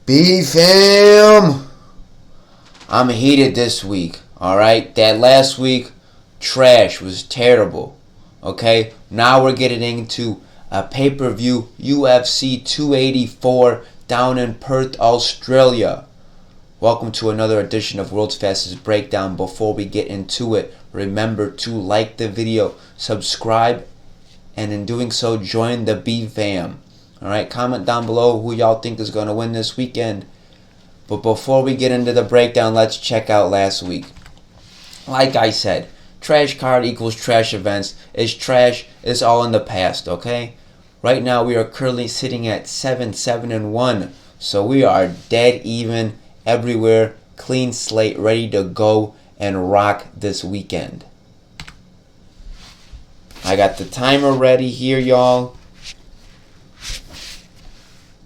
B fam, I'm heated this week. Alright, that last week trash was terrible. Okay, now we're getting into a pay-per-view UFC 284 down in Perth, Australia. Welcome to another edition of World's Fastest Breakdown. Before we get into it, remember to like the video, subscribe, and in doing so, join the B fam. Alright, comment down below who y'all think is going to win this weekend. But before we get into the breakdown, let's check out last week. Like I said, trash card equals trash events. It's trash. It's all in the past, okay? Right now, we are currently sitting at 7-1. So we are dead even everywhere. Clean slate, ready to go and rock this weekend. I got the timer ready here, y'all.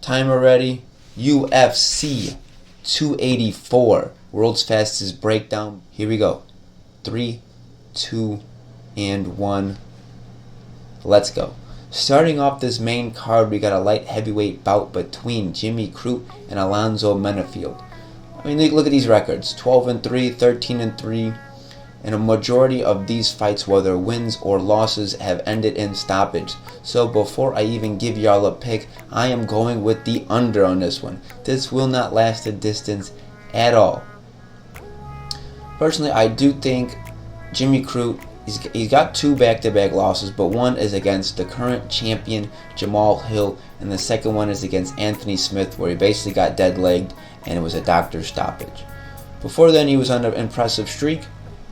Timer ready. UFC 284. World's Fastest Breakdown. Here we go. 3, 2, and 1. Let's go. Starting off this main card, we got a light heavyweight bout between Jimmy Crute and Alonzo Menifield. I mean, look at these records. 12-3, 13-3. And a majority of these fights, whether wins or losses, have ended in stoppage. So before I even give y'all a pick, I am going with the under on this one. This will not last a distance at all. Personally, I do think Jimmy Crute, he's got 2 back-to-back losses, but one is against the current champion Jamal Hill, and the second one is against Anthony Smith, where he basically got dead-legged, and it was a doctor's stoppage. Before then, he was on an impressive streak.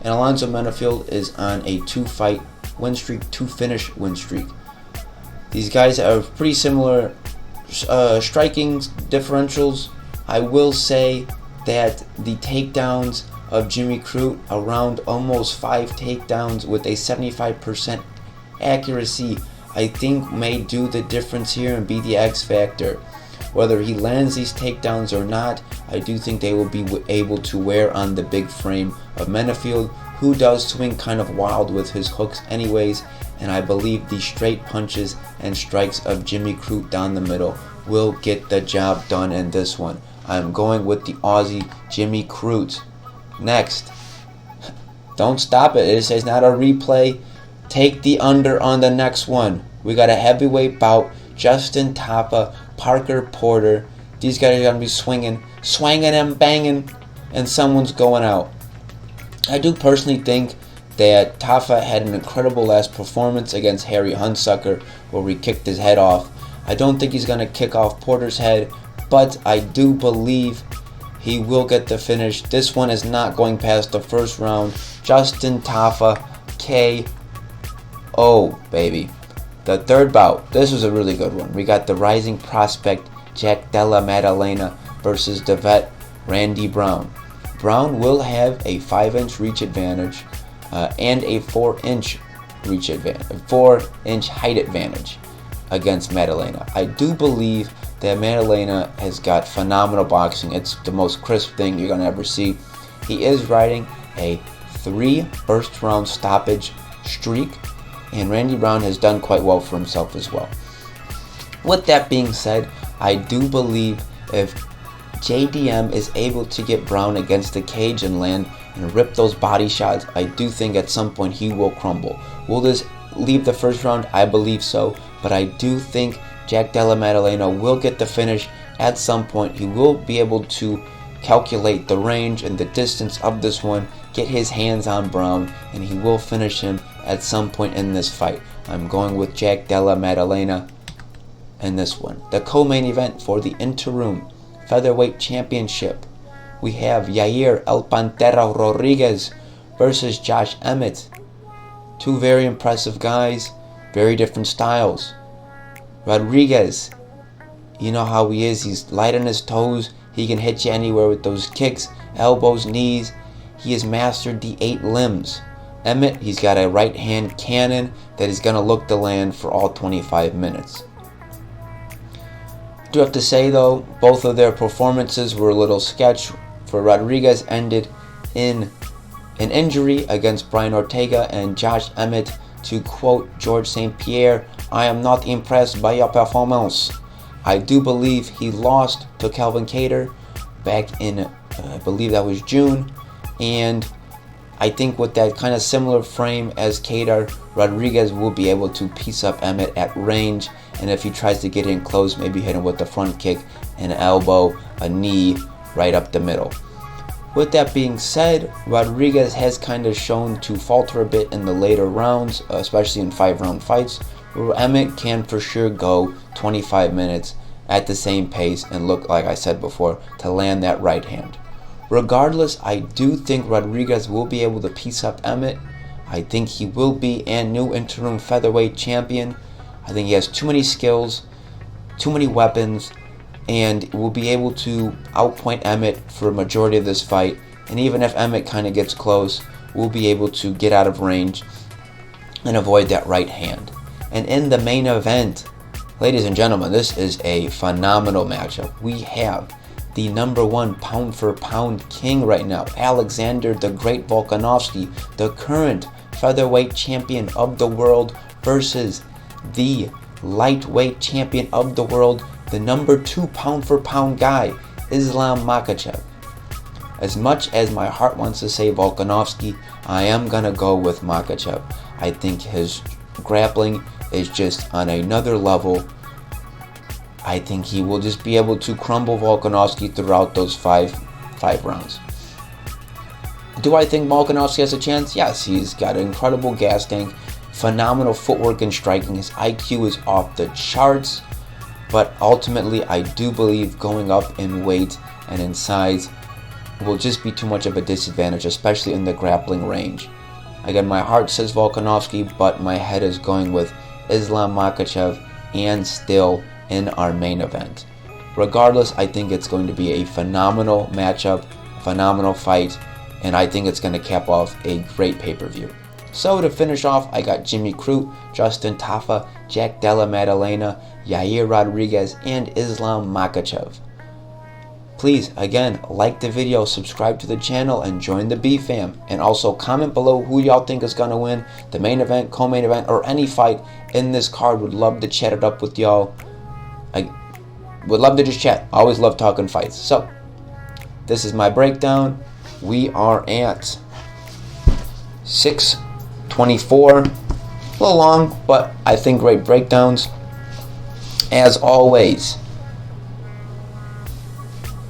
And Alonzo Menifield is on a 2-fight win streak, 2-finish win streak. These guys are pretty similar striking differentials. I will say that the takedowns of Jimmy Crute, around almost 5 takedowns with a 75% accuracy, I think may do the difference here and be the X factor. Whether he lands these takedowns or not, I do think they will be able to wear on the big frame of Menifield, who does swing kind of wild with his hooks anyways, and I believe the straight punches and strikes of Jimmy Crute down the middle will get the job done in this one. I'm going with the Aussie Jimmy Crute. Next, don't stop it. It says not a replay. Take the under on the next one. We got a heavyweight bout. Justin Taffa, Parker Porter. These guys are going to be swinging and banging, and someone's going out. I do personally think that Taffa had an incredible last performance against Harry Hunsucker, where we kicked his head off. I don't think he's going to kick off Porter's head, but I do believe he will get the finish. This one is not going past the first round. Justin Taffa, KO, baby. The third bout, this was a really good one. We got the rising prospect Jack Della Maddalena versus the vet Randy Brown. Brown will have a 5-inch reach advantage and a 4-inch reach advantage, 4-inch height advantage against Maddalena. I do believe that Maddalena has got phenomenal boxing. It's the most crisp thing you're gonna ever see. He is riding a 3 first-round stoppage streak, and Randy Brown has done quite well for himself as well. With that being said, I do believe if JDM is able to get Brown against the cage and land and rip those body shots, I do think at some point he will crumble. Will this leave the first round? I believe so, but I do think Jack Della Maddalena will get the finish at some point. He will be able to calculate the range and the distance of this one, get his hands on Brown, and he will finish him at some point in this fight. I'm going with Jack Della Maddalena in this one. The co-main event for the interim featherweight championship, we have Yair El Pantera Rodriguez versus Josh Emmett. 2 very impressive guys, very different styles. Rodriguez, you know how he is. He's light on his toes. He can hit you anywhere with those kicks, elbows, knees. He has mastered the 8 limbs. Emmett, he's got a right hand cannon that is going to look to land for all 25 minutes. I do have to say though, both of their performances were a little sketch. For Rodriguez, ended in an injury against Brian Ortega, and Josh Emmett, to quote George St. Pierre, "I am not impressed by your performance." I do believe he lost to Calvin Kattar back in, I believe that was June. And I think with that kind of similar frame as Kattar, Rodriguez will be able to piece up Emmett at range. And if he tries to get in close, maybe hit him with a front kick, an elbow, a knee, right up the middle. With that being said, Rodriguez has kind of shown to falter a bit in the later rounds, especially in 5-round fights, where Emmett can for sure go 25 minutes at the same pace and look, like I said before, to land that right hand. Regardless, I do think Rodriguez will be able to piece up Emmett. I think he will be a new interim featherweight champion. I think he has too many skills, too many weapons, and will be able to outpoint Emmett for a majority of this fight. And even if Emmett kind of gets close, we'll be able to get out of range and avoid that right hand. And in the main event, ladies and gentlemen, this is a phenomenal matchup. We have the #1 pound for pound king right now, Alexander the Great Volkanovski, the current featherweight champion of the world, versus the lightweight champion of the world, the #2 pound for pound guy, Islam Makhachev. As much as my heart wants to say Volkanovski, I am going to go with Makhachev. I think his grappling is just on another level. I think he will just be able to crumble Volkanovski throughout those five rounds. Do I think Volkanovski has a chance? Yes, he's got an incredible gas tank, phenomenal footwork and striking. His IQ is off the charts. But ultimately, I do believe going up in weight and in size will just be too much of a disadvantage, especially in the grappling range. Again, my heart says Volkanovski, but my head is going with Islam Makhachev, and still in our main event. Regardless, I think it's going to be a phenomenal matchup, phenomenal fight, and I think it's going to cap off a great pay-per-view. So to finish off, I got Jimmy Crute, Justin Tafa, Jack Della Maddalena, Yair Rodriguez, and Islam Makhachev. Please, again, like the video, subscribe to the channel, and join the B fam. And also comment below who y'all think is going to win the main event, co-main event, or any fight in this card. Would love to chat it up with y'all. I would love to just chat. I always love talking fights. So, this is my breakdown. We are at 6:24. A little long, but I think great breakdowns. As always,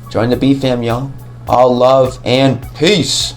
join the B fam, y'all. All love and peace.